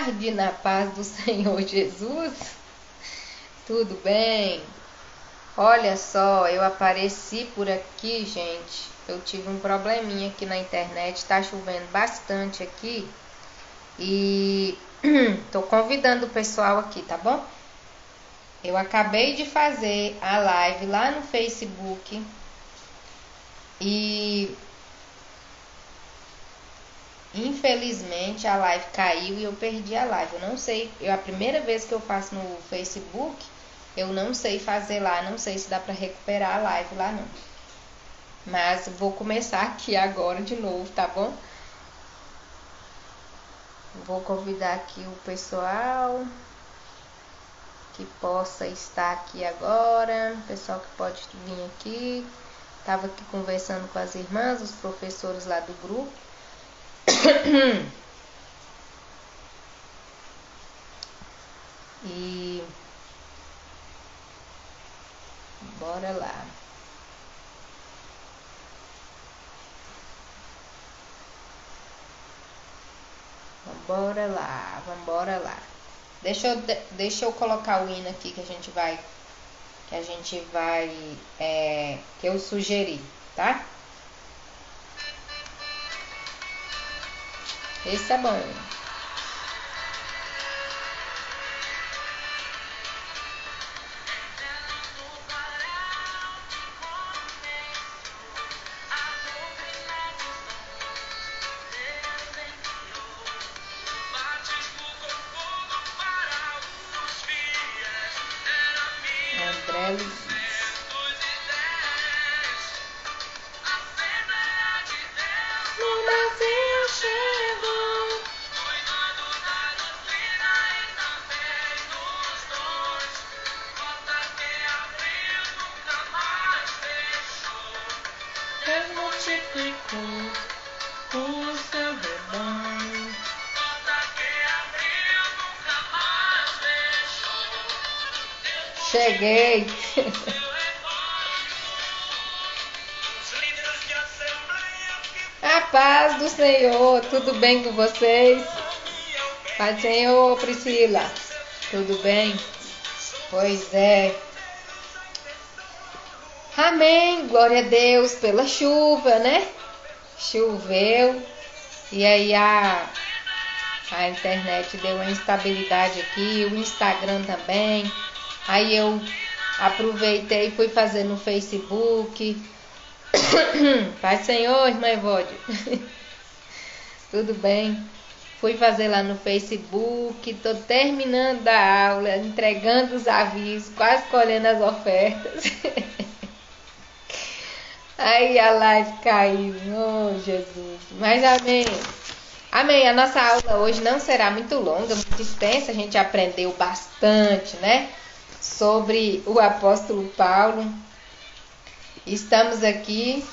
tarde, na paz do Senhor Jesus. Tudo bem? Olha só, eu apareci por aqui, gente. Eu tive um probleminha aqui na internet, tá chovendo bastante aqui. E tô convidando o pessoal aqui, tá bom? Eu acabei de fazer a live lá no Facebook e infelizmente a live caiu e eu perdi a live. Eu não sei, é a primeira vez que eu faço no Facebook, eu não sei fazer lá, não sei se dá pra recuperar a live lá não. Mas vou começar aqui agora de novo, tá bom? Vou convidar aqui o pessoal que possa estar aqui agora, o pessoal que pode vir aqui. Tava aqui conversando com as irmãs, os professores lá do grupo. E bora lá. Vambora lá, vambora lá. Deixa eu colocar o hino aqui que que eu sugeri, tá? Esse é bom. André Luiz. Cheguei. A paz do Senhor, tudo bem com vocês? Paz do Senhor, Priscila, tudo bem? Pois é. Amém, glória a Deus pela chuva, né? Choveu e aí a internet deu uma instabilidade aqui, o Instagram também. Aí eu aproveitei e fui fazer no Facebook. Pai Senhor, irmã Evódio. Tudo bem? Fui fazer lá no Facebook, tô terminando a aula, entregando os avisos, quase colhendo as ofertas. Aí a live caiu, oh Jesus. Mas amém. Amém, a nossa aula hoje não será muito longa, muito extensa, a gente aprendeu bastante, né? Sobre o apóstolo Paulo. Estamos aqui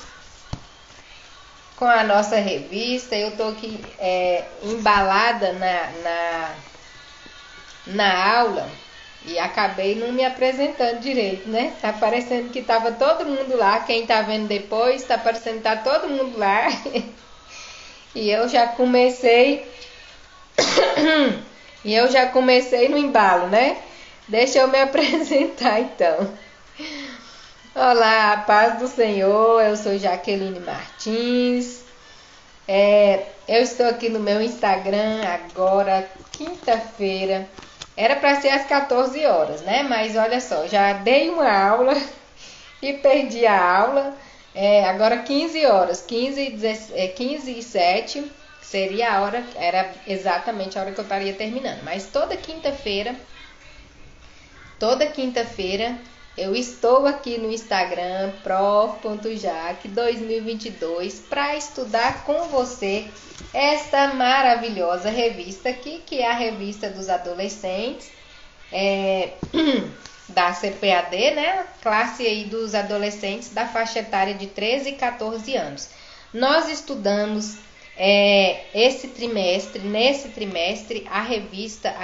com a nossa revista. Eu tô aqui embalada na aula e acabei não me apresentando direito, né? Tá parecendo que tava todo mundo lá. Quem tá vendo depois, tá parecendo que tá todo mundo lá. E eu já comecei no embalo, né? Deixa eu me apresentar então. Olá, a paz do Senhor, eu sou Jaqueline Martins. Eu estou aqui no meu Instagram agora, quinta-feira. Era para ser às 14 horas, né? Mas olha só, já dei uma aula e perdi a aula. Agora 15 horas, 15 e 7 seria a hora, era exatamente a hora que eu estaria terminando. Mas toda quinta-feira eu estou aqui no Instagram, prof.jaque2022, para estudar com você esta maravilhosa revista aqui, que é a revista dos adolescentes, da CPAD, né? Classe aí dos adolescentes da faixa etária de 13 e 14 anos. Nós estudamos nesse trimestre, a revista,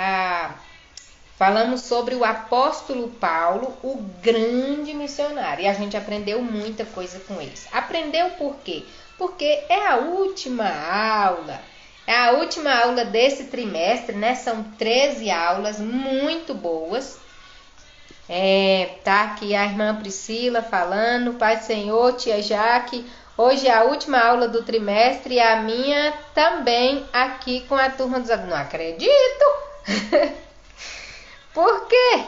falamos sobre o apóstolo Paulo, o grande missionário. E a gente aprendeu muita coisa com eles. Aprendeu por quê? Porque é a última aula. É a última aula desse trimestre, né? São 13 aulas muito boas. Tá aqui a irmã Priscila falando, Pai do Senhor, tia Jaque. Hoje é a última aula do trimestre e a minha também aqui com a turma dos alunos. Não acredito! Por quê?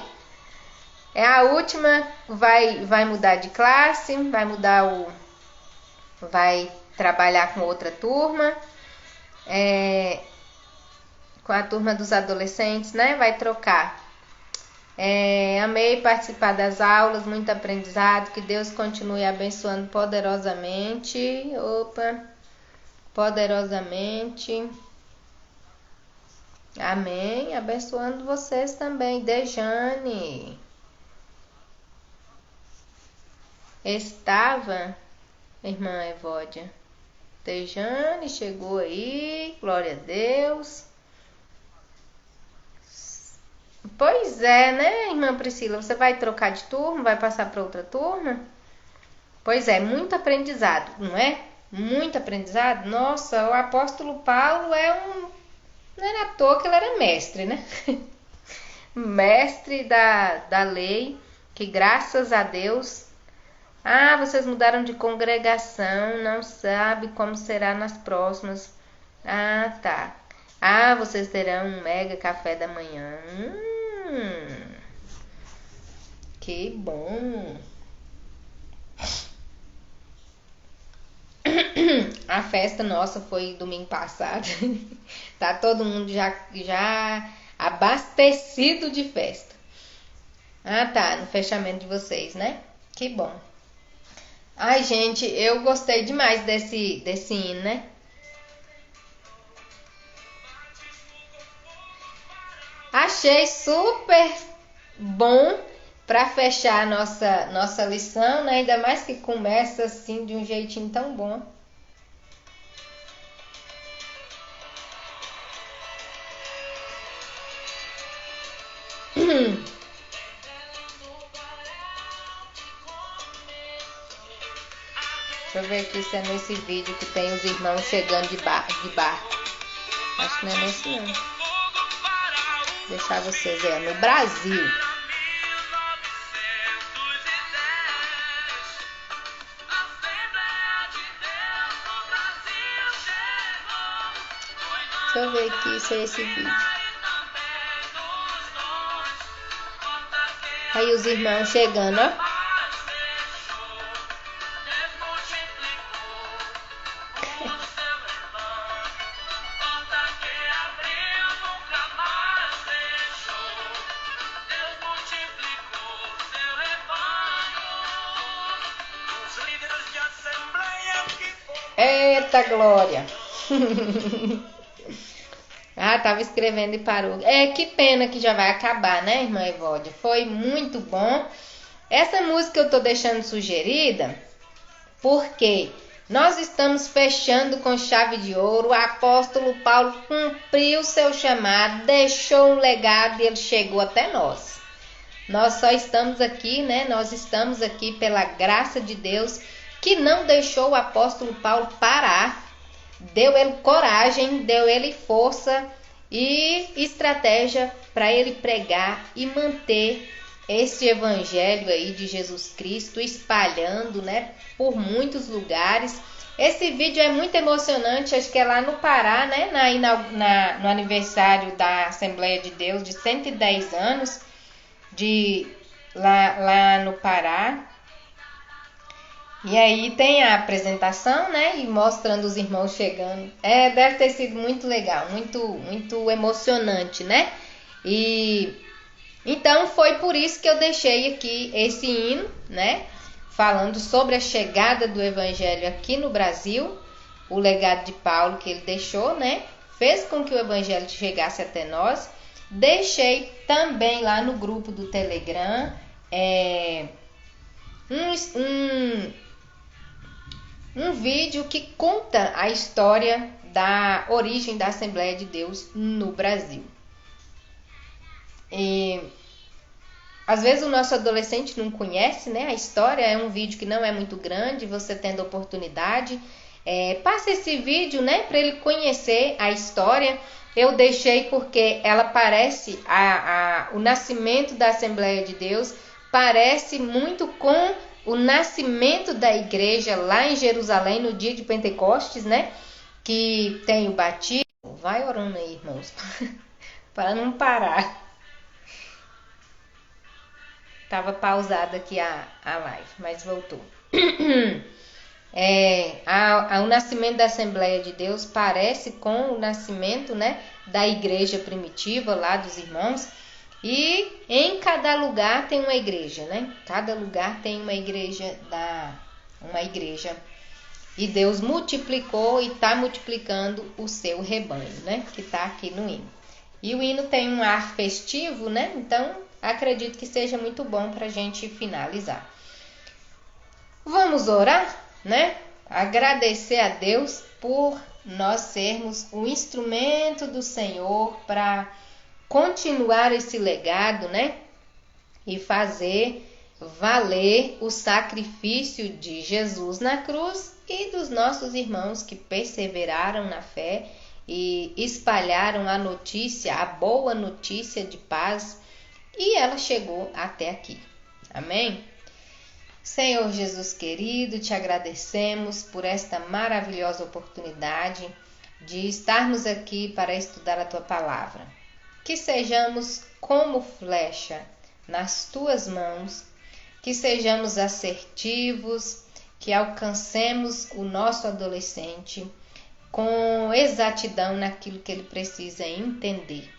É a última, vai mudar de classe, vai trabalhar com outra turma, com a turma dos adolescentes, né? Vai trocar. Amei participar das aulas, muito aprendizado, que Deus continue abençoando poderosamente, poderosamente, amém, abençoando vocês também, Dejane, estava, irmã Evódia, Dejane chegou aí, glória a Deus. Pois é, né, irmã Priscila? Você vai trocar de turma? Vai passar para outra turma? Pois é, muito aprendizado, não é? Muito aprendizado. Nossa, o apóstolo Paulo não era à toa que ele era mestre, né? Mestre da lei, que graças a Deus... vocês mudaram de congregação, não sabe como será nas próximas. Tá. Vocês terão um mega café da manhã. Que bom. A festa nossa foi domingo passado. Tá todo mundo já abastecido de festa. Tá, no fechamento de vocês, né? Que bom. Ai, gente, eu gostei demais desse hino, né? Achei super bom para fechar a nossa lição, né? Ainda mais que começa assim de um jeitinho tão bom. Deixa eu ver aqui se é nesse vídeo que tem os irmãos chegando de barco. Acho que não é nesse não. Vou deixar vocês no Brasil. Deixa eu ver aqui se é esse vídeo. Aí os irmãos chegando, ó. Eita glória! Tava escrevendo e parou. Que pena que já vai acabar, né, irmã Evódia? Foi muito bom. Essa música eu tô deixando sugerida porque nós estamos fechando com chave de ouro. O apóstolo Paulo cumpriu seu chamado, deixou um legado e ele chegou até nós. Nós só estamos aqui, né? Nós estamos aqui pela graça de Deus, que não deixou o apóstolo Paulo parar, deu ele coragem, deu ele força e estratégia para ele pregar e manter esse evangelho aí de Jesus Cristo espalhando, né, por muitos lugares. Esse vídeo é muito emocionante, acho que é lá no Pará, né, no aniversário da Assembleia de Deus de 110 anos, lá no Pará. E aí tem a apresentação, né? E mostrando os irmãos chegando. Deve ter sido muito legal, muito emocionante, né? E então foi por isso que eu deixei aqui esse hino, né? Falando sobre a chegada do evangelho aqui no Brasil, o legado de Paulo que ele deixou, né? Fez com que o evangelho chegasse até nós. Deixei também lá no grupo do Telegram um vídeo que conta a história da origem da Assembleia de Deus no Brasil. E às vezes o nosso adolescente não conhece, né, a história. É um vídeo que não é muito grande, você tendo oportunidade, passa esse vídeo, né, para ele conhecer a história. Eu deixei porque ela parece, o nascimento da Assembleia de Deus parece muito com o nascimento da igreja lá em Jerusalém no dia de Pentecostes, né? Que tem o batismo. Vai orando aí, irmãos, para não parar. Tava pausada aqui a live, mas voltou. O nascimento da Assembleia de Deus parece com o nascimento, né, da igreja primitiva lá dos irmãos. E em cada lugar tem uma igreja, né? Cada lugar tem uma igreja. E Deus multiplicou e está multiplicando o seu rebanho, né? Que está aqui no hino. E o hino tem um ar festivo, né? Então, acredito que seja muito bom para a gente finalizar. Vamos orar, né? Agradecer a Deus por nós sermos o instrumento do Senhor para continuar esse legado, né? E fazer valer o sacrifício de Jesus na cruz e dos nossos irmãos que perseveraram na fé e espalharam a notícia, a boa notícia de paz, e ela chegou até aqui. Amém? Senhor Jesus querido, te agradecemos por esta maravilhosa oportunidade de estarmos aqui para estudar a tua palavra. Que sejamos como flecha nas tuas mãos, que sejamos assertivos, que alcancemos o nosso adolescente com exatidão naquilo que ele precisa entender.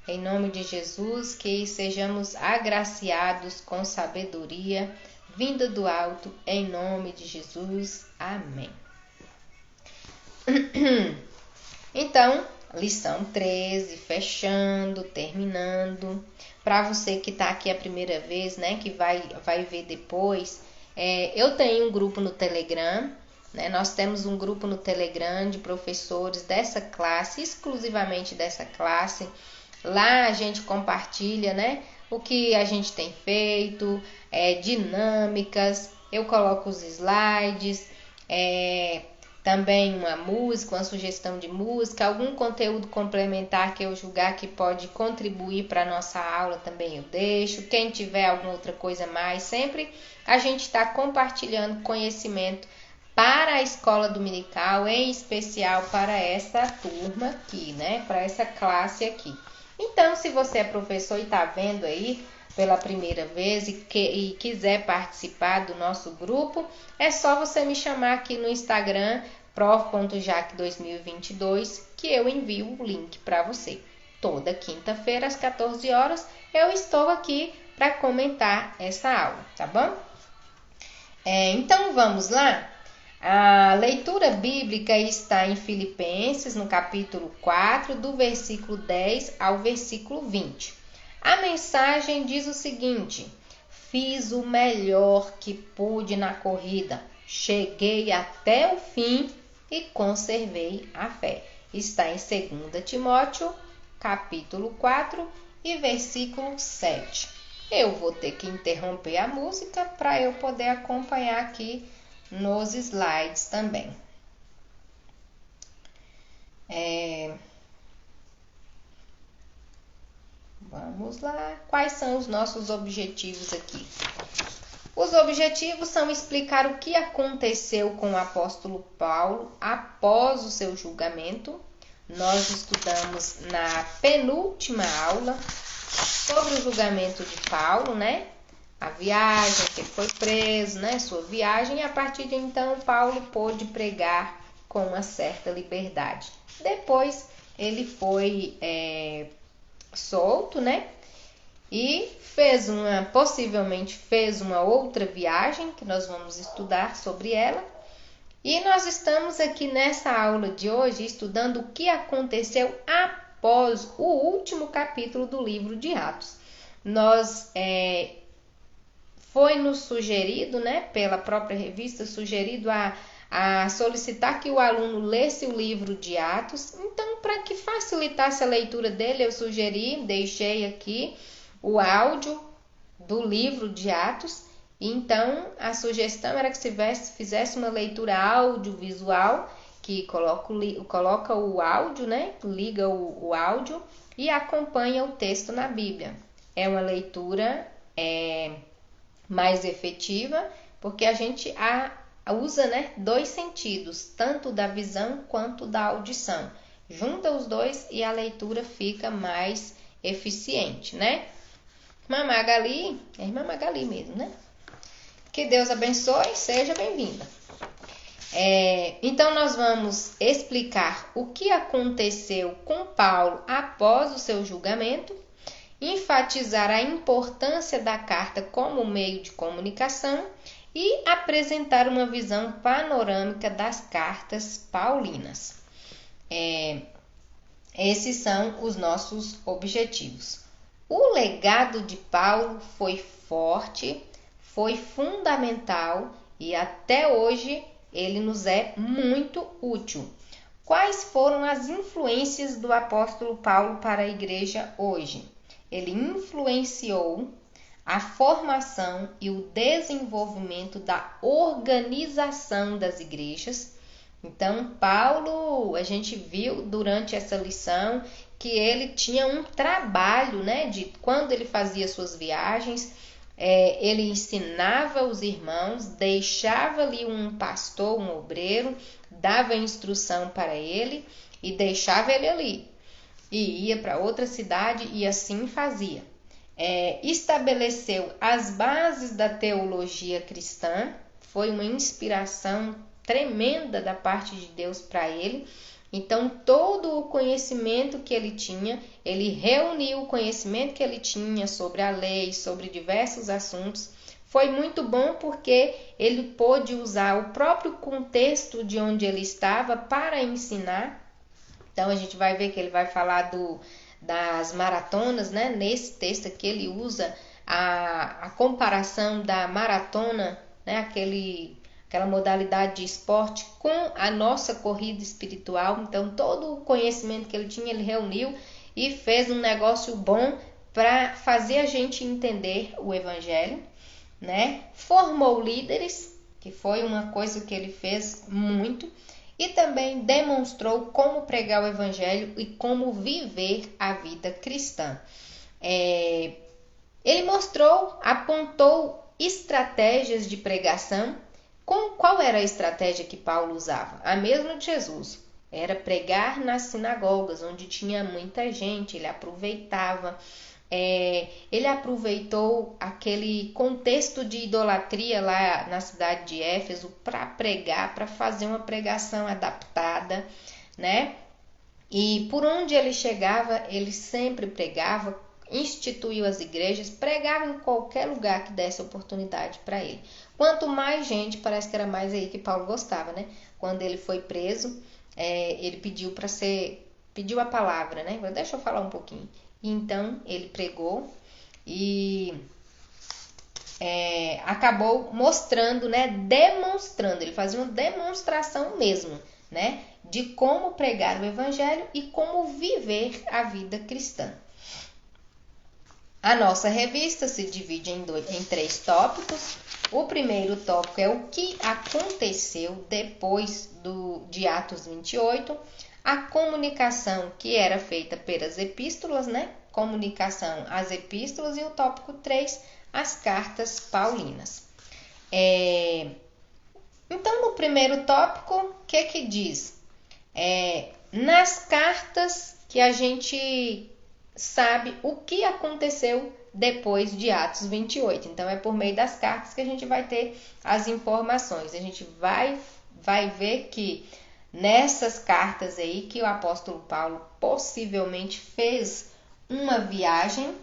Em nome de Jesus, que sejamos agraciados com sabedoria vinda do alto, em nome de Jesus. Amém. Então, lição 13, fechando, terminando. Para você que está aqui a primeira vez, né, que vai ver depois, eu tenho um grupo no Telegram, né? Nós temos um grupo no Telegram de professores dessa classe, exclusivamente dessa classe. Lá a gente compartilha, né, o que a gente tem feito, dinâmicas, eu coloco os slides, também uma música, uma sugestão de música, algum conteúdo complementar que eu julgar que pode contribuir para a nossa aula também eu deixo. Quem tiver alguma outra coisa mais, sempre a gente está compartilhando conhecimento para a escola dominical, em especial para essa turma aqui, né? Para essa classe aqui. Então, se você é professor e está vendo aí pela primeira vez e quiser participar do nosso grupo, é só você me chamar aqui no Instagram, prof.jaque2022, que eu envio o link para você. Toda quinta-feira, às 14 horas, eu estou aqui para comentar essa aula, tá bom? Então, vamos lá? A leitura bíblica está em Filipenses, no capítulo 4, do versículo 10 ao versículo 20. A mensagem diz o seguinte: fiz o melhor que pude na corrida, cheguei até o fim e conservei a fé. Está em 2 Timóteo, capítulo 4 e versículo 7. Eu vou ter que interromper a música para eu poder acompanhar aqui nos slides também. Vamos lá. Quais são os nossos objetivos aqui? Os objetivos são explicar o que aconteceu com o apóstolo Paulo após o seu julgamento. Nós estudamos na penúltima aula sobre o julgamento de Paulo, né? A viagem, que ele foi preso, né? Sua viagem, e a partir de então Paulo pôde pregar com uma certa liberdade. Depois ele foi solto, né? E possivelmente fez uma outra viagem, que nós vamos estudar sobre ela. E nós estamos aqui nessa aula de hoje estudando o que aconteceu após o último capítulo do livro de Atos. Foi nos sugerido, né, pela própria revista, sugerido a solicitar que o aluno lesse o livro de Atos. Então, para que facilitasse a leitura dele, eu deixei aqui o áudio do livro de Atos. Então, a sugestão era que se fizesse uma leitura audiovisual que coloca o áudio, né? Liga o áudio e acompanha o texto na Bíblia. É uma leitura mais efetiva, porque a gente usa, né, dois sentidos, tanto da visão quanto da audição. Junta os dois e a leitura fica mais eficiente, né? Irmã Magali, é Irmã Magali mesmo, né? Que Deus abençoe, seja bem-vinda. Então nós vamos explicar o que aconteceu com Paulo após o seu julgamento, enfatizar a importância da carta como meio de comunicação e apresentar uma visão panorâmica das cartas paulinas. Esses são os nossos objetivos. O legado de Paulo foi forte, foi fundamental e até hoje ele nos é muito útil. Quais foram as influências do apóstolo Paulo para a igreja hoje? Ele influenciou a formação e o desenvolvimento da organização das igrejas. Então, Paulo, a gente viu durante essa lição que ele tinha um trabalho, né, de quando ele fazia suas viagens, ele ensinava os irmãos, deixava ali um pastor, um obreiro, dava instrução para ele e deixava ele ali. E ia para outra cidade e assim fazia. Estabeleceu as bases da teologia cristã, foi uma inspiração tremenda da parte de Deus para ele. Então, todo o conhecimento que ele tinha, ele reuniu o conhecimento que ele tinha sobre a lei, sobre diversos assuntos. Foi muito bom porque ele pôde usar o próprio contexto de onde ele estava para ensinar. Então, a gente vai ver que ele vai falar das maratonas, né? Nesse texto aqui ele usa a comparação da maratona, né? Aquela modalidade de esporte com a nossa corrida espiritual. Então, todo o conhecimento que ele tinha, ele reuniu e fez um negócio bom para fazer a gente entender o Evangelho, né? Formou líderes, que foi uma coisa que ele fez muito, e também demonstrou como pregar o Evangelho e como viver a vida cristã. Ele apontou estratégias de pregação. Qual era a estratégia que Paulo usava? A mesma de Jesus. Era pregar nas sinagogas, onde tinha muita gente. Ele aproveitava. Ele aproveitou aquele contexto de idolatria lá na cidade de Éfeso para pregar, para fazer uma pregação adaptada, né? E por onde ele chegava, ele sempre pregava, instituiu as igrejas, pregava em qualquer lugar que desse oportunidade para ele. Quanto mais gente, parece que era mais aí que Paulo gostava, né? Quando ele foi preso, ele pediu a palavra, né? Deixa eu falar um pouquinho. Então ele pregou e acabou mostrando, né? Demonstrando, ele fazia uma demonstração mesmo, né? De como pregar o Evangelho e como viver a vida cristã. A nossa revista se divide em 3 tópicos. O primeiro tópico é o que aconteceu depois de Atos 28, a comunicação que era feita pelas epístolas, né? Comunicação às epístolas, e o tópico 3, as cartas paulinas. Então, no primeiro tópico, o que diz? Nas cartas que a gente sabe o que aconteceu depois de Atos 28. Então, é por meio das cartas que a gente vai ter as informações. A gente vai ver que nessas cartas aí que o apóstolo Paulo possivelmente fez uma viagem,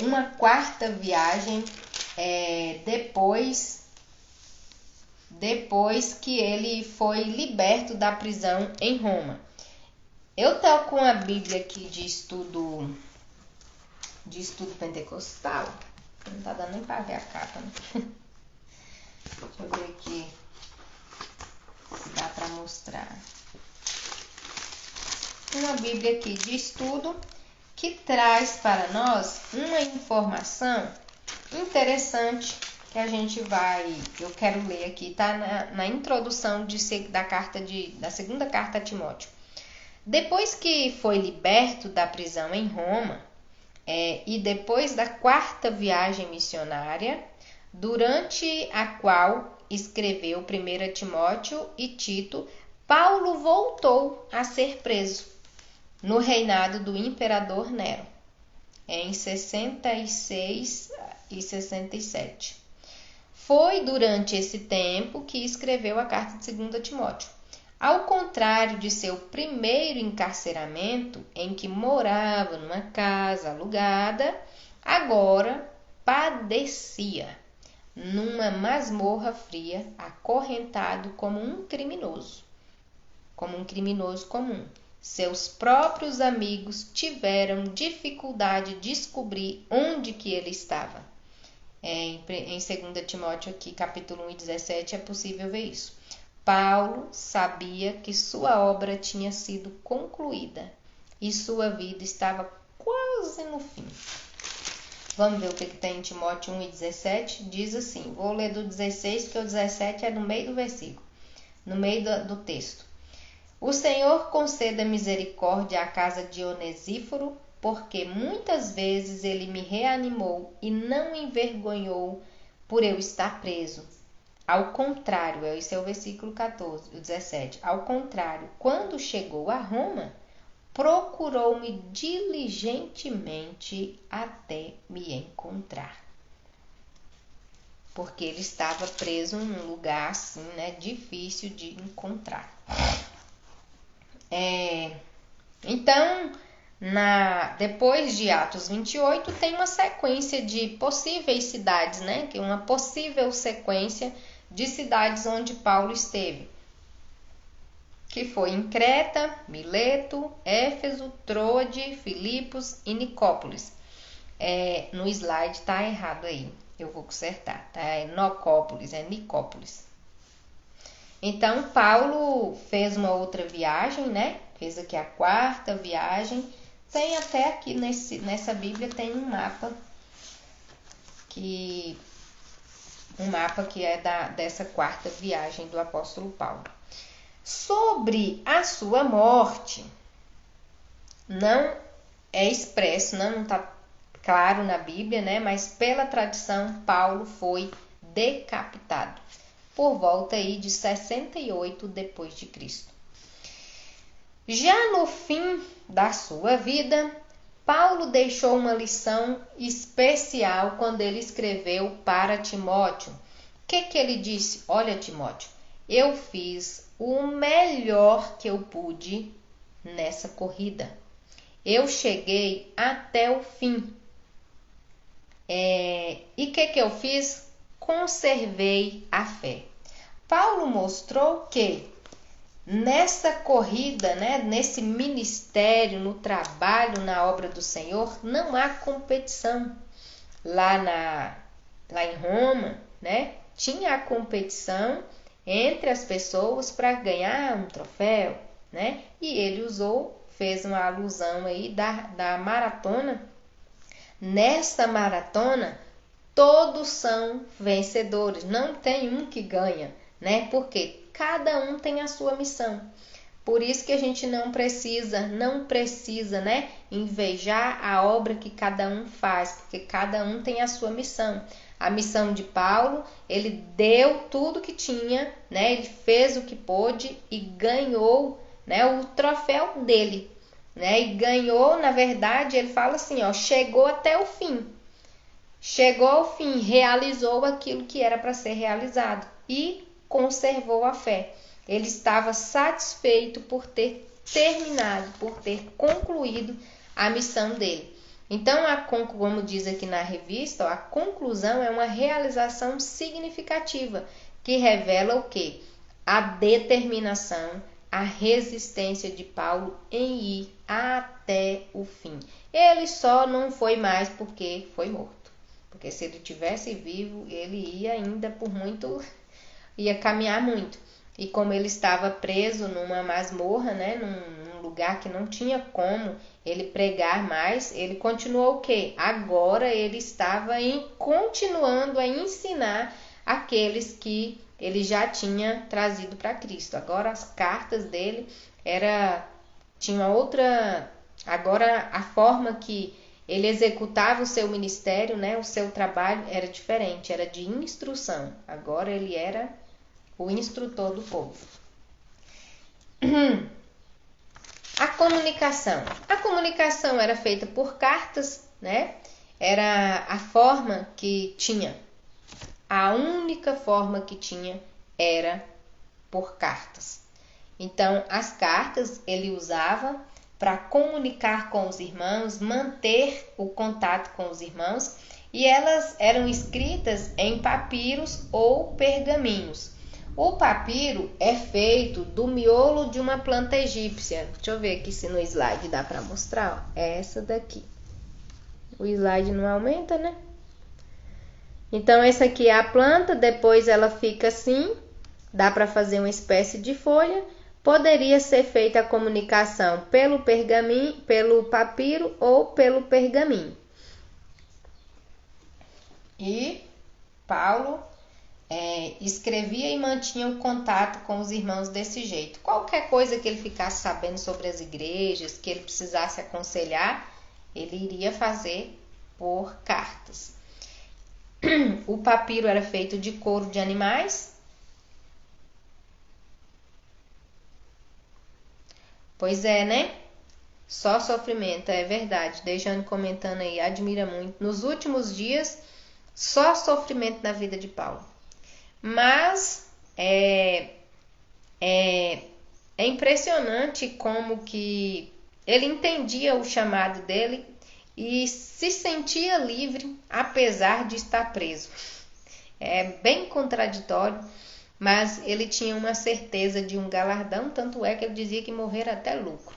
uma quarta viagem, depois que ele foi liberto da prisão em Roma. Eu tô com a Bíblia aqui de estudo pentecostal. Não tá dando nem para ver a capa, né? Deixa eu ver aqui se dá para mostrar. Uma Bíblia aqui de estudo que traz para nós uma informação interessante que a gente vai, eu quero ler aqui, tá na introdução da segunda carta a Timóteo. Depois que foi liberto da prisão em Roma, e depois da 4ª viagem missionária, durante a qual escreveu 1 Timóteo e Tito, Paulo voltou a ser preso no reinado do imperador Nero, em 66 e 67. Foi durante esse tempo que escreveu a carta de 2 Timóteo. Ao contrário de seu primeiro encarceramento, em que morava numa casa alugada, agora padecia numa masmorra fria, acorrentado como um criminoso comum. Seus próprios amigos tiveram dificuldade de descobrir onde que ele estava. Em 2 Timóteo aqui, capítulo 1 e 17, é possível ver isso. Paulo sabia que sua obra tinha sido concluída e sua vida estava quase no fim. Vamos ver o que tem em Timóteo 1 e 17. Diz assim, vou ler do 16, porque o 17 é no meio do versículo, no meio do texto. O Senhor conceda misericórdia à casa de Onesíforo, porque muitas vezes ele me reanimou e não me envergonhou por eu estar preso. Ao contrário, esse é o versículo 14, o 17. Ao contrário, quando chegou a Roma, procurou-me diligentemente até me encontrar. Porque ele estava preso em um lugar assim, né, difícil de encontrar. Então, depois de Atos 28, tem uma sequência de possíveis cidades, né? Que é uma possível sequência de cidades onde Paulo esteve, que foi em Creta, Mileto, Éfeso, Troade, Filipos e Nicópolis. No slide está errado aí, eu vou consertar, tá? É Nicópolis. Então, Paulo fez uma outra viagem, né? Fez aqui a 4ª viagem. Tem até aqui nessa Bíblia tem um mapa que é dessa 4ª viagem do apóstolo Paulo. Sobre a sua morte, não é expresso, não está claro na Bíblia, né? Mas pela tradição, Paulo foi decapitado por volta aí de 68 depois de Cristo. Já no fim da sua vida, Paulo deixou uma lição especial quando ele escreveu para Timóteo. O que ele disse? Olha, Timóteo, eu fiz o melhor que eu pude nessa corrida. Eu cheguei até o fim. E o que eu fiz? Conservei a fé. Paulo mostrou que nessa corrida, né, nesse ministério, no trabalho, na obra do Senhor, não há competição. Lá em Roma, né, tinha a competição entre as pessoas para ganhar um troféu, né? E ele fez uma alusão aí da maratona. Nessa maratona, todos são vencedores, não tem um que ganha, né? Porque cada um tem a sua missão. Por isso que a gente não precisa, né, invejar a obra que cada um faz, porque cada um tem a sua missão. A missão de Paulo, ele deu tudo que tinha, né? Ele fez o que pôde e ganhou, né, o troféu dele, né? E ganhou, na verdade, ele fala assim, ó, chegou até o fim. Chegou ao fim, realizou aquilo que era para ser realizado e conservou a fé. Ele estava satisfeito por ter terminado, por ter concluído a missão dele. Então, como diz aqui na revista, a conclusão é uma realização significativa que revela o quê? A determinação, a resistência de Paulo em ir até o fim. Ele só não foi mais porque foi morto. Porque se ele tivesse vivo, ele ia ainda ia caminhar muito. E como ele estava preso numa masmorra, né, num num lugar que não tinha como ele pregar mais, ele continuou o quê? Agora ele estava continuando a ensinar aqueles que ele já tinha trazido para Cristo. Agora as cartas dele tinha outra, agora a forma que ele executava o seu ministério, né, o seu trabalho era diferente, era de instrução. Agora ele era o instrutor do povo. A comunicação. A comunicação era feita por cartas, né? Era a forma que tinha. A única forma que tinha era por cartas. Então, as cartas ele usava para comunicar com os irmãos, manter o contato com os irmãos, e elas eram escritas em papiros ou pergaminhos. O papiro é feito do miolo de uma planta egípcia. Deixa eu ver aqui se no slide dá para mostrar. Ó. É essa daqui. O slide não aumenta, né? Então, essa aqui é a planta, depois ela fica assim. Dá para fazer uma espécie de folha. Poderia ser feita a comunicação pelo pergaminho, pelo papiro ou pelo pergaminho. E Paulo escrevia e mantinha o contato com os irmãos desse jeito. Qualquer coisa que ele ficasse sabendo sobre as igrejas, que ele precisasse aconselhar, ele iria fazer por cartas. O papiro era feito de couro de animais. Pois é, né? Só sofrimento, é verdade. Dejane comentando aí, admira muito. Nos últimos dias, só sofrimento na vida de Paulo. Mas é impressionante como que ele entendia o chamado dele e se sentia livre apesar de estar preso. É bem contraditório, mas ele tinha uma certeza de um galardão, tanto é que ele dizia que morrer até lucro.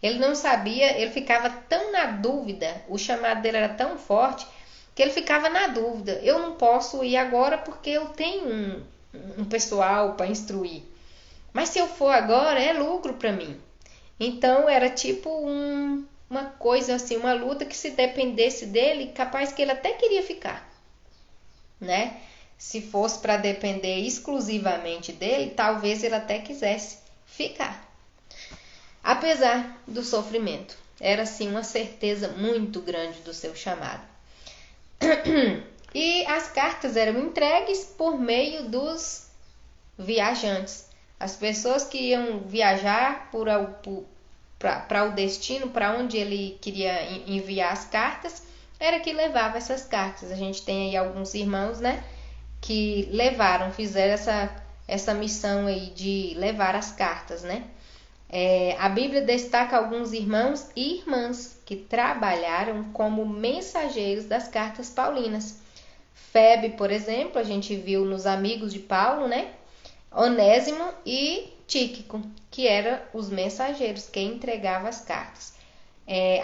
Ele não sabia, ele ficava tão na dúvida, o chamado dele era tão forte, que ele ficava na dúvida. Eu não posso ir agora porque eu tenho um pessoal para instruir. Mas se eu for agora, é lucro para mim. Então era tipo uma coisa assim, uma luta que se dependesse dele, capaz que ele até queria ficar, né? Se fosse para depender exclusivamente dele, talvez ele até quisesse ficar. Apesar do sofrimento, era assim uma certeza muito grande do seu chamado. E as cartas eram entregues por meio dos viajantes. As pessoas que iam viajar para o destino, para onde ele queria enviar as cartas, era que levava essas cartas. A gente tem aí alguns irmãos, né, que fizeram essa missão aí de levar as cartas, né? A Bíblia destaca alguns irmãos e irmãs que trabalharam como mensageiros das cartas paulinas. Febe, por exemplo, a gente viu nos amigos de Paulo, né? Onésimo e Tíquico, que eram os mensageiros que entregavam as cartas.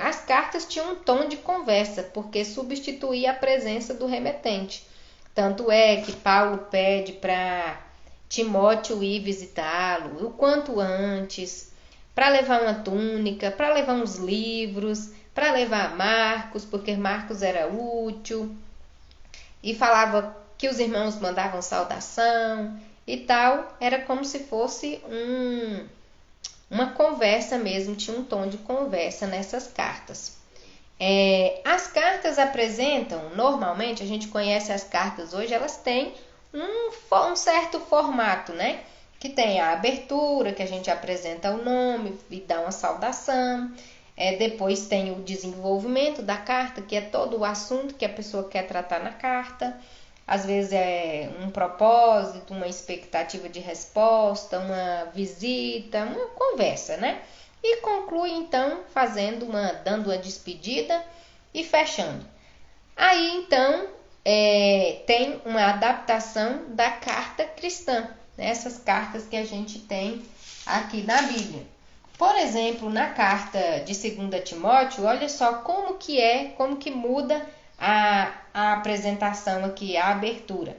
As cartas tinham um tom de conversa, porque substituía a presença do remetente. Tanto é que Paulo pede para Timóteo ir visitá-lo o quanto antes, para levar uma túnica, para levar uns livros, para levar Marcos, porque Marcos era útil, e falava que os irmãos mandavam saudação e tal. Era como se fosse uma conversa mesmo, tinha um tom de conversa nessas cartas. As cartas apresentam, normalmente, a gente conhece as cartas hoje, elas têm um certo formato, né? Que tem a abertura, que a gente apresenta o nome e dá uma saudação. Depois tem o desenvolvimento da carta, que é todo o assunto que a pessoa quer tratar na carta. Às vezes é um propósito, uma expectativa de resposta, uma visita, uma conversa, né? E conclui então dando uma despedida e fechando. Aí então tem uma adaptação da carta cristã, né? Essas cartas que a gente tem aqui na Bíblia. Por exemplo, na carta de 2 Timóteo, olha só como que muda a apresentação aqui, a abertura.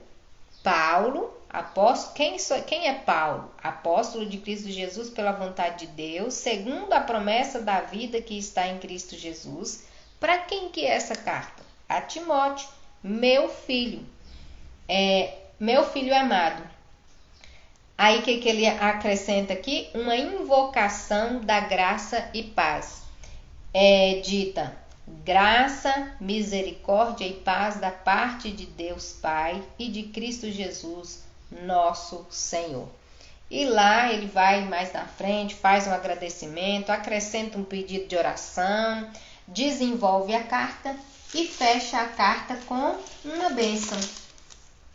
Paulo, Apóstolo, quem é Paulo? Apóstolo de Cristo Jesus pela vontade de Deus, segundo a promessa da vida que está em Cristo Jesus. Para quem que é essa carta? A Timóteo, meu filho amado. Aí o que ele acrescenta aqui? Uma invocação da graça e paz. É dita: graça, misericórdia e paz da parte de Deus Pai e de Cristo Jesus, nosso Senhor. E lá ele vai mais na frente, faz um agradecimento, acrescenta um pedido de oração, desenvolve a carta e fecha a carta com uma bênção.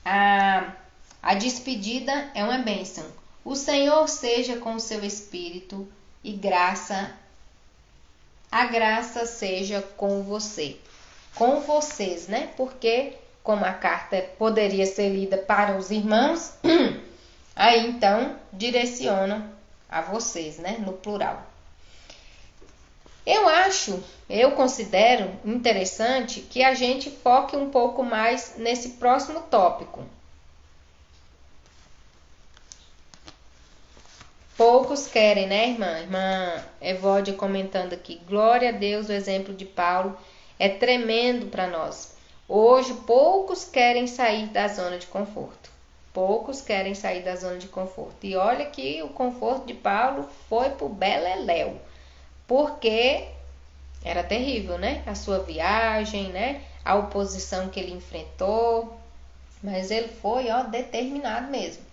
A despedida é uma bênção. O Senhor seja com o seu espírito e a graça seja com você. Com vocês, né? Porque como a carta poderia ser lida para os irmãos, aí então direcionam a vocês, né? No plural. Eu considero interessante que a gente foque um pouco mais nesse próximo tópico. Poucos querem, né, irmã? Irmã Evódia comentando aqui. Glória a Deus, o exemplo de Paulo é tremendo para nós. Hoje, poucos querem sair da zona de conforto. Poucos querem sair da zona de conforto. E olha que o conforto de Paulo foi pro beleléu. Porque era terrível, né? A sua viagem, né? A oposição que ele enfrentou. Mas ele foi, determinado mesmo.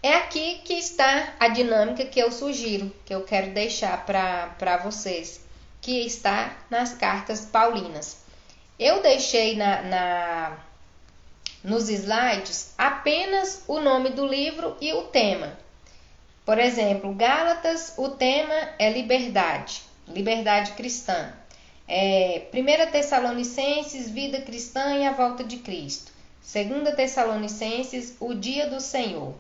É aqui que está a dinâmica que eu sugiro, que eu quero deixar para vocês, que está nas cartas paulinas. Eu deixei nos slides apenas o nome do livro e o tema. Por exemplo, Gálatas, o tema é liberdade cristã. 1 Tessalonicenses, vida cristã e a volta de Cristo. 2 Tessalonicenses, o dia do Senhor.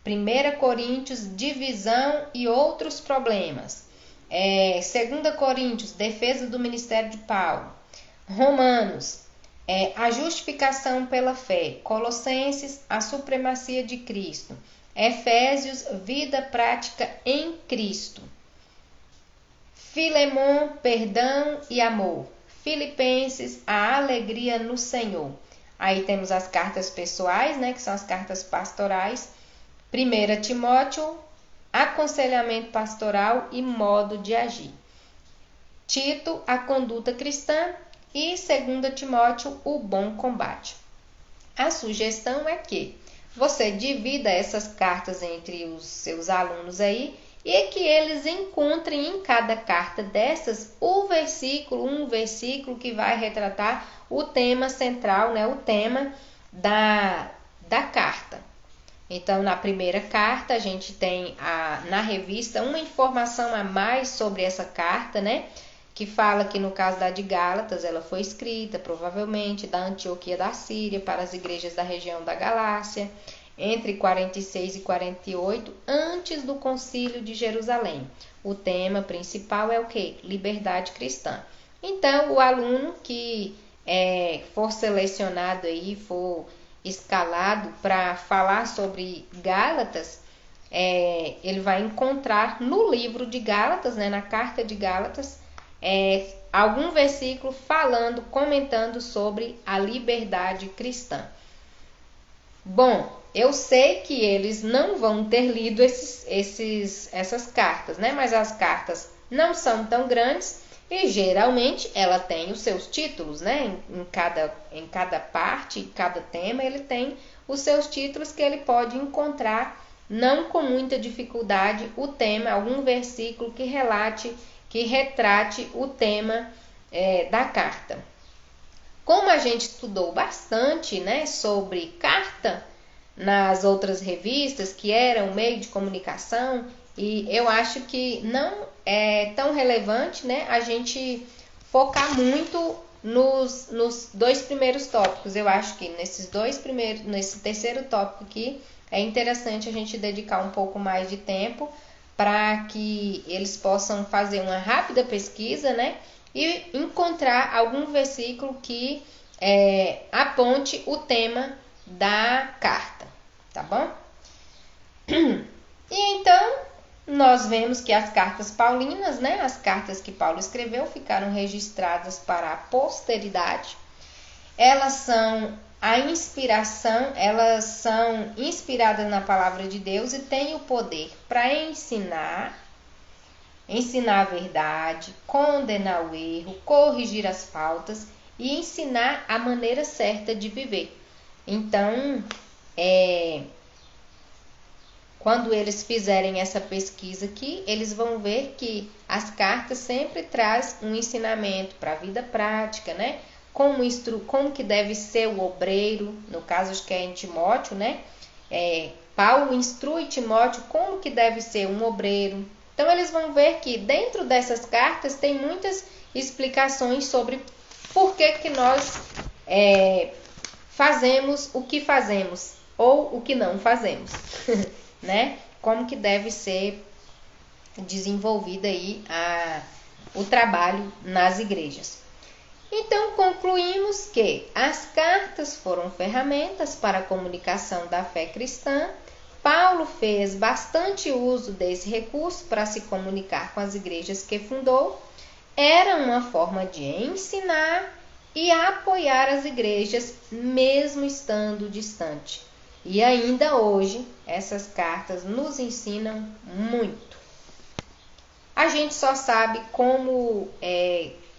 1 Coríntios, divisão e outros problemas. 2 Coríntios, defesa do ministério de Paulo. Romanos, a justificação pela fé. Colossenses, a supremacia de Cristo. Efésios, vida prática em Cristo. Filemon, perdão e amor. Filipenses, a alegria no Senhor. Aí temos as cartas pessoais, né, que são as cartas pastorais. 1 Timóteo, aconselhamento pastoral e modo de agir. Tito, a conduta cristã. E 2 Timóteo, o bom combate. A sugestão é que você divida essas cartas entre os seus alunos aí e que eles encontrem em cada carta dessas um versículo que vai retratar o tema central, né, o tema da carta. Então, na primeira carta, a gente tem na revista uma informação a mais sobre essa carta, né? Que fala que no caso da de Gálatas, ela foi escrita, provavelmente, da Antioquia da Síria para as igrejas da região da Galácia, entre 46 e 48, antes do Concílio de Jerusalém. O tema principal é o quê? Liberdade cristã. Então, o aluno que for selecionado aí, for escalado para falar sobre Gálatas, ele vai encontrar no livro de Gálatas, né, na carta de Gálatas, algum versículo comentando sobre a liberdade cristã. Bom, eu sei que eles não vão ter lido essas cartas, né? Mas as cartas não são tão grandes e geralmente ela tem os seus títulos, né? Em cada parte, em cada tema, ele tem os seus títulos que ele pode encontrar, não com muita dificuldade, o tema, algum versículo que retrate o tema da carta. Como a gente estudou bastante, né, sobre carta nas outras revistas, que eram meio de comunicação, e eu acho que não é tão relevante, né, a gente focar muito nos dois primeiros tópicos. Eu acho que nesse terceiro tópico aqui, é interessante a gente dedicar um pouco mais de tempo para que eles possam fazer uma rápida pesquisa, né, e encontrar algum versículo que aponte o tema da carta. tá bom? E então, nós vemos que as cartas paulinas, né, as cartas que Paulo escreveu, ficaram registradas para a posteridade. Elas são a inspiração, elas são inspiradas na palavra de Deus e têm o poder para ensinar a verdade, condenar o erro, corrigir as faltas e ensinar a maneira certa de viver. Então, quando eles fizerem essa pesquisa aqui, eles vão ver que as cartas sempre trazem um ensinamento para a vida prática, né? Como que deve ser o obreiro, no caso acho que é em Timóteo, né? Paulo instrui Timóteo como que deve ser um obreiro. Então eles vão ver que dentro dessas cartas tem muitas explicações sobre por que nós fazemos o que fazemos ou o que não fazemos. Né? Como que deve ser desenvolvido aí o trabalho nas igrejas. Então, concluímos que as cartas foram ferramentas para a comunicação da fé cristã. Paulo fez bastante uso desse recurso para se comunicar com as igrejas que fundou. Era uma forma de ensinar e apoiar as igrejas, mesmo estando distante. E ainda hoje, essas cartas nos ensinam muito. A gente só sabe como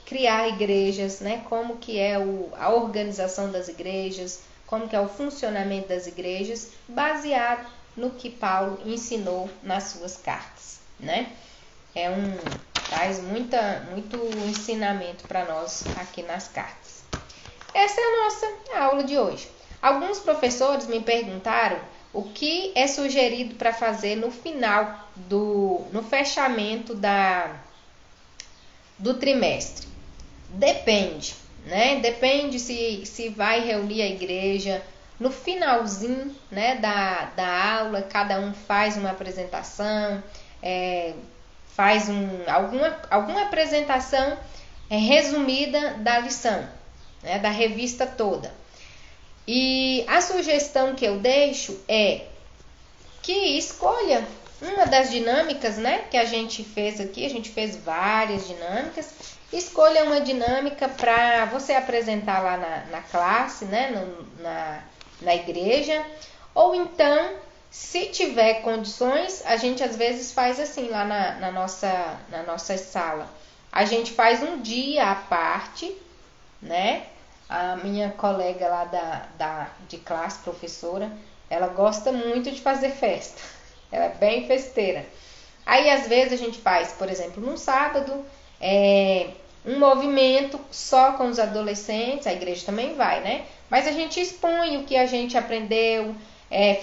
criar igrejas, né? Como que é a organização das igrejas, como que é o funcionamento das igrejas, baseado no que Paulo ensinou nas suas cartas, né? Traz muito ensinamento para nós aqui nas cartas. Essa é a nossa aula de hoje. Alguns professores me perguntaram o que é sugerido para fazer no final, no fechamento do trimestre. Depende, né? Depende se vai reunir a igreja. No finalzinho, né, da aula, cada um faz uma apresentação, faz alguma apresentação resumida da lição, né, da revista toda. E a sugestão que eu deixo é que escolha uma das dinâmicas, né, que a gente fez aqui. A gente fez várias dinâmicas. Escolha uma dinâmica para você apresentar lá na classe, né, na igreja. Ou então, se tiver condições, a gente às vezes faz assim lá na nossa sala. A gente faz um dia à parte, né? A minha colega lá de classe, professora, ela gosta muito de fazer festa. Ela é bem festeira. Aí, às vezes, a gente faz, por exemplo, num sábado, um movimento só com os adolescentes. A igreja também vai, né? Mas a gente expõe o que a gente aprendeu,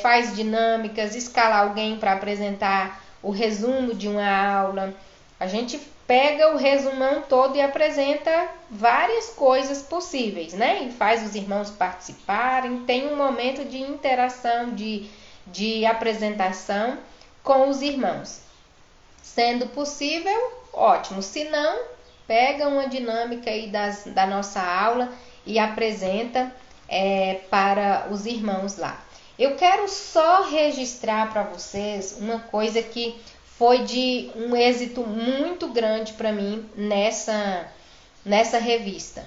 faz dinâmicas, escala alguém para apresentar o resumo de uma aula. A gente pega o resumão todo e apresenta várias coisas possíveis, né? E faz os irmãos participarem, tem um momento de interação, de apresentação com os irmãos. Sendo possível, ótimo. Se não, pega uma dinâmica aí da nossa aula e apresenta para os irmãos lá. Eu quero só registrar para vocês uma coisa que foi de um êxito muito grande para mim nessa revista.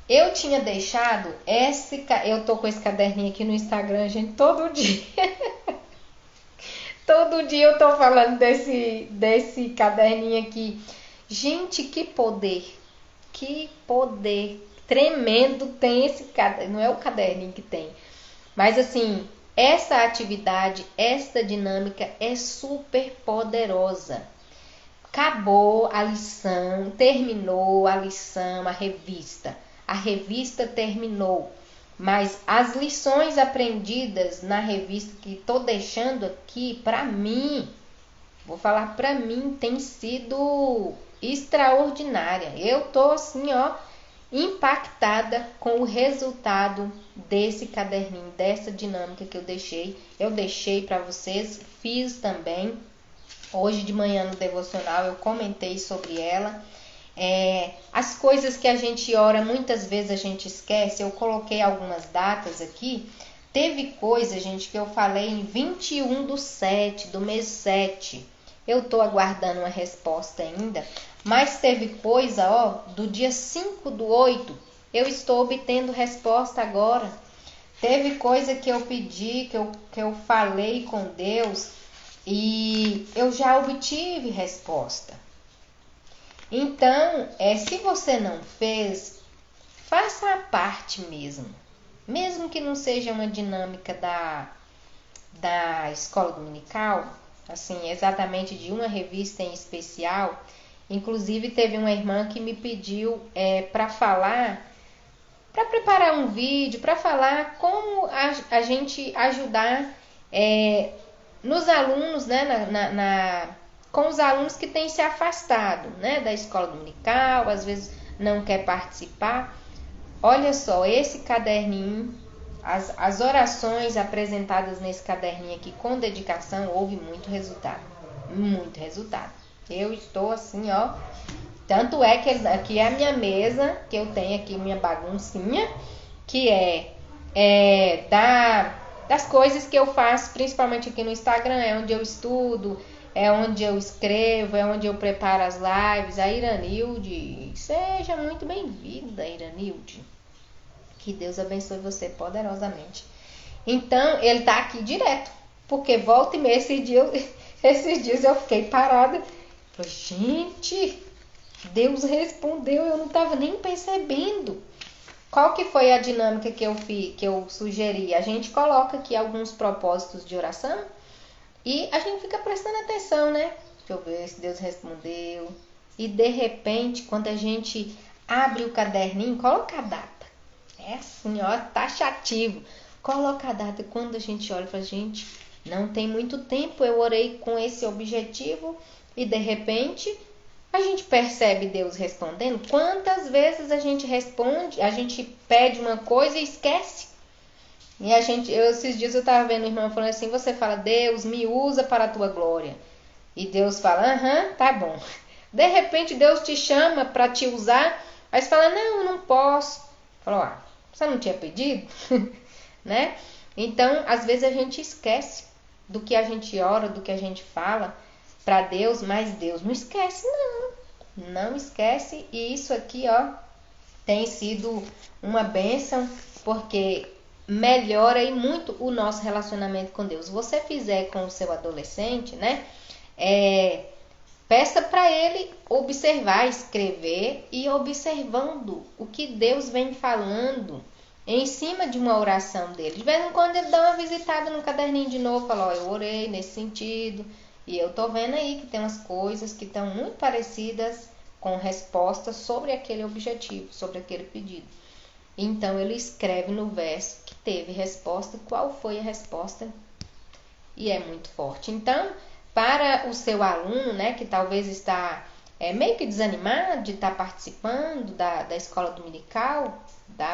Eu tinha deixado eu tô com esse caderninho aqui no Instagram, gente, todo dia. Todo dia eu tô falando desse caderninho aqui. Gente, que poder tremendo tem esse caderno. Não é o caderninho que tem, mas assim, essa atividade, essa dinâmica é super poderosa. Acabou a lição, terminou a lição, a revista terminou, mas as lições aprendidas na revista que estou deixando aqui, para mim, vou falar para mim, tem sido extraordinária. Eu tô assim, impactada com o resultado desse caderninho, dessa dinâmica que eu deixei. Eu deixei para vocês, fiz também. Hoje de manhã no devocional eu comentei sobre ela. As coisas que a gente ora, muitas vezes a gente esquece. Eu coloquei algumas datas aqui Teve coisa, gente, que eu falei em 21/7, do mês 7. Eu tô aguardando uma resposta ainda. Mas teve coisa, ó, do dia 5/8. Eu estou obtendo resposta agora. Teve coisa que eu pedi, que eu falei com Deus e eu já obtive resposta. Então, se você não fez, faça a parte mesmo. Mesmo que não seja uma dinâmica da escola dominical, assim, exatamente de uma revista em especial. Inclusive, teve uma irmã que me pediu para falar, para preparar um vídeo, para falar como a gente ajudar nos alunos, né, com os alunos que têm se afastado, né, da escola dominical, às vezes não quer participar. Olha só, esse caderninho, as orações apresentadas nesse caderninho aqui com dedicação, houve muito resultado. Muito resultado. Eu estou assim, ó. Tanto é que aqui é a minha mesa, que eu tenho aqui minha baguncinha, que das coisas que eu faço, principalmente aqui no Instagram, é onde eu estudo, é onde eu escrevo, é onde eu preparo as lives. A Iranilde, seja muito bem-vinda, Iranilde. Que Deus abençoe você poderosamente. Então, ele tá aqui direto, porque volta e meia, esses dias eu fiquei parada. Falei, gente, Deus respondeu, eu não tava nem percebendo. Qual que foi a dinâmica que eu sugeri? A gente coloca aqui alguns propósitos de oração e a gente fica prestando atenção, né? Deixa eu ver se Deus respondeu. E de repente, quando a gente abre o caderninho, coloca a data. É assim, ó, taxativo. Coloca a data. Quando a gente olha pra gente, não tem muito tempo, eu orei com esse objetivo e de repente a gente percebe Deus respondendo. Quantas vezes a gente responde, a gente pede uma coisa e esquece. E esses dias eu tava vendo o irmão falando assim, você fala, Deus, me usa para a tua glória. E Deus fala, tá bom. De repente Deus te chama para te usar, aí você fala, não, eu não posso. Falou, você não tinha pedido? Né? Então, às vezes a gente esquece do que a gente ora, do que a gente fala para Deus, mas Deus não esquece, não esquece. E isso aqui, ó, tem sido uma bênção, porque melhora aí muito o nosso relacionamento com Deus. Se você fizer com o seu adolescente, né, peça para ele observar, escrever e observando o que Deus vem falando em cima de uma oração dele. De vez em quando ele dá uma visitada no caderninho de novo, fala, eu orei nesse sentido e eu tô vendo aí que tem umas coisas que estão muito parecidas com respostas sobre aquele objetivo, sobre aquele pedido. Então ele escreve no verso que teve resposta, qual foi a resposta, e é muito forte. Então, para o seu aluno, né, que talvez está meio que desanimado de estar participando da escola dominical,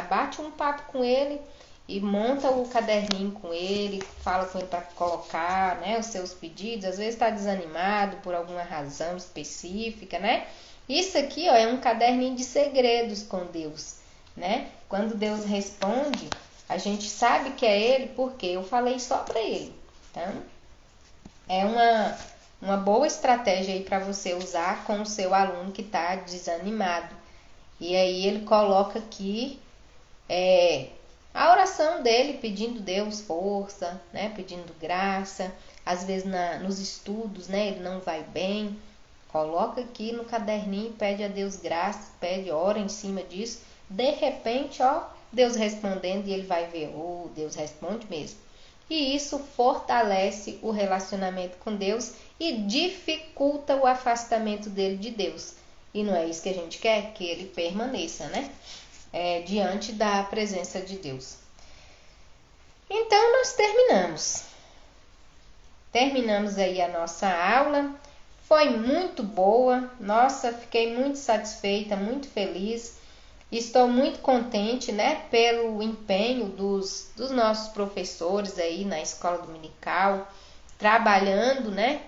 bate um papo com ele e monta o caderninho com ele, fala com ele para colocar, né, os seus pedidos. Às vezes está desanimado por alguma razão específica, né? Isso aqui, ó, é um caderninho de segredos com Deus, né? Quando Deus responde, a gente sabe que é Ele porque eu falei só para Ele. Então, é uma boa estratégia aí para você usar com o seu aluno que está desanimado. E aí ele coloca aqui a oração dele, pedindo Deus força, né? Pedindo graça. Às vezes nos estudos, né? Ele não vai bem. Coloca aqui no caderninho, pede a Deus graça, ora em cima disso. De repente, ó, Deus respondendo e ele vai ver, Deus responde mesmo. E isso fortalece o relacionamento com Deus e dificulta o afastamento dele de Deus. E não é isso que a gente quer? Que ele permaneça, né? Diante da presença de Deus. Então, nós terminamos. Terminamos aí a nossa aula. Foi muito boa. Nossa, fiquei muito satisfeita, muito feliz. Estou muito contente, né, pelo empenho dos nossos professores aí na escola dominical, trabalhando, né?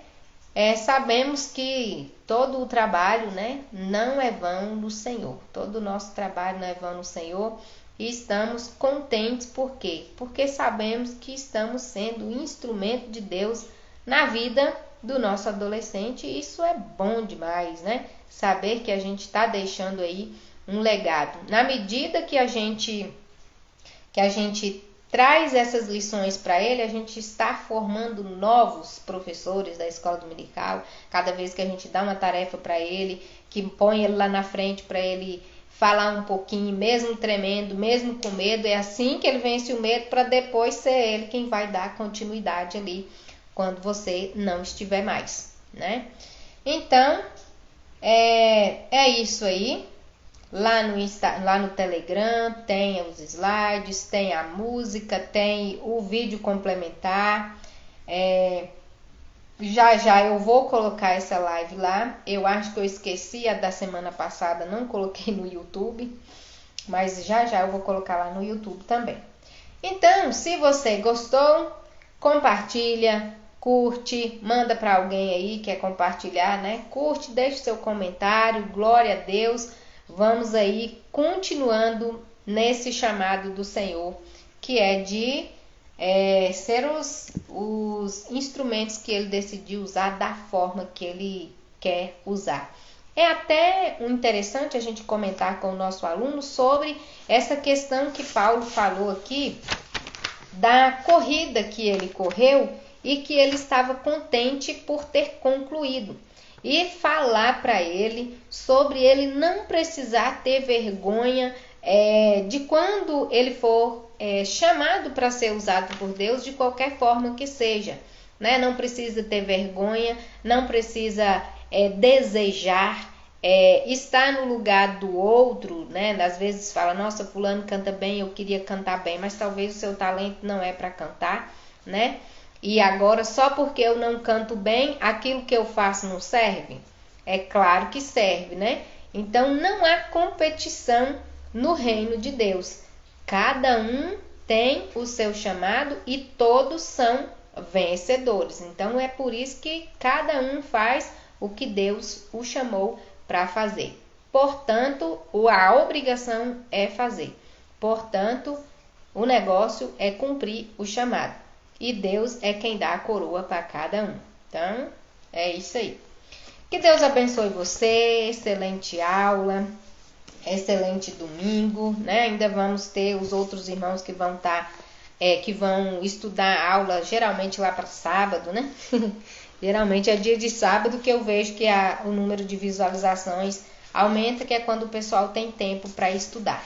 Sabemos que todo o trabalho, né, não é vão no Senhor. Todo o nosso trabalho não é vão no Senhor. e estamos contentes. Por quê? Porque sabemos que estamos sendo um instrumento de Deus na vida do nosso adolescente. Isso é bom demais, né? Saber que a gente está deixando aí um legado. Na medida que a gente traz essas lições para ele, a gente está formando novos professores da escola dominical. Cada vez que a gente dá uma tarefa para ele, que põe ele lá na frente para ele falar um pouquinho, mesmo tremendo, mesmo com medo, é assim que ele vence o medo, para depois ser ele quem vai dar continuidade ali quando você não estiver mais, né? Então, é isso aí. Lá no Telegram tem os slides, tem a música, tem o vídeo complementar. Já eu vou colocar essa live lá. Eu acho que eu esqueci a da semana passada, não coloquei no YouTube, mas já eu vou colocar lá no YouTube também. Então, se você gostou, compartilha, curte, manda para alguém aí que quer compartilhar, né? Curte, deixe seu comentário, glória a Deus. Vamos aí continuando nesse chamado do Senhor, que é de ser os instrumentos que ele decidiu usar da forma que ele quer usar. É até interessante a gente comentar com o nosso aluno sobre essa questão que Paulo falou aqui, da corrida que ele correu e que ele estava contente por ter concluído. E falar para ele sobre ele não precisar ter vergonha de quando ele for chamado para ser usado por Deus, de qualquer forma que seja, né? Não precisa ter vergonha, não precisa desejar estar no lugar do outro, né? Às vezes fala, nossa, fulano canta bem, eu queria cantar bem, mas talvez o seu talento não é para cantar, né? E agora, só porque eu não canto bem, aquilo que eu faço não serve? É claro que serve, né? Então, não há competição no reino de Deus. Cada um tem o seu chamado e todos são vencedores. Então, é por isso que cada um faz o que Deus o chamou para fazer. Portanto, a obrigação é fazer. Portanto, o negócio é cumprir o chamado. E Deus é quem dá a coroa para cada um. Então, é isso aí. Que Deus abençoe você. Excelente aula. Excelente domingo, né? Ainda vamos ter os outros irmãos que vão que vão estudar aula, geralmente lá para sábado, né? Geralmente é dia de sábado que eu vejo que o número de visualizações aumenta, que é quando o pessoal tem tempo para estudar.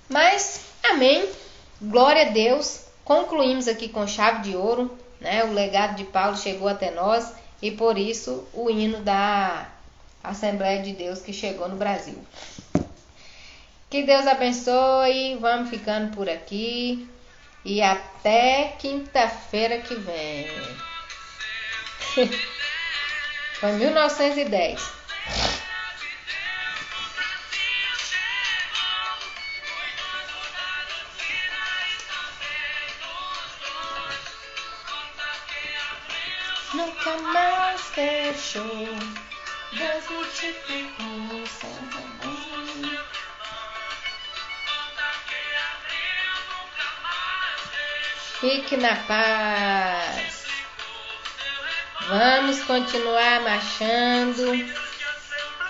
Mas, amém. Glória a Deus. Concluímos aqui com chave de ouro, né? O legado de Paulo chegou até nós e por isso o hino da Assembleia de Deus que chegou no Brasil. Que Deus abençoe, vamos ficando por aqui e até quinta-feira que vem. Foi 1910. Nunca mais fechou, Deus multiplicou Santa Maria. Fique na paz. Vamos continuar marchando.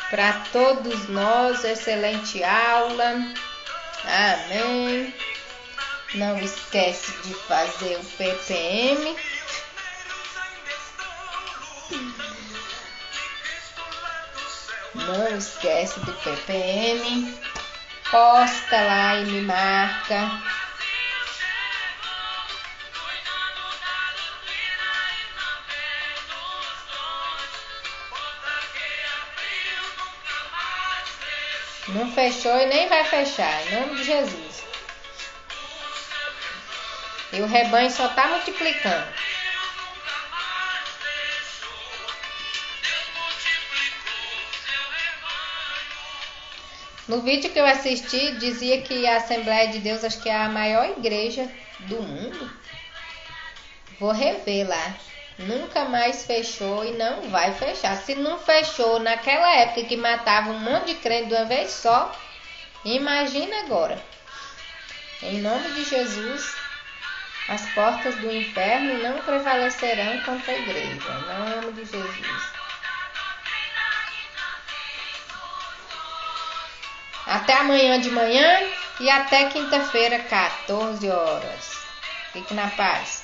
Para todos nós, excelente aula. Amém. Não esquece de fazer o PPM. Não esquece do PPM. Posta lá e me marca. Não fechou e nem vai fechar, em nome de Jesus. E o rebanho só está multiplicando. No vídeo que eu assisti, dizia que a Assembleia de Deus, acho que é a maior igreja do mundo. Vou rever lá. Nunca mais fechou e não vai fechar. Se não fechou naquela época que matava um monte de crente de uma vez só, imagina agora. Em nome de Jesus, as portas do inferno não prevalecerão contra a igreja. Em nome de Jesus. Até amanhã de manhã e até quinta-feira, 14 horas. Fique na paz.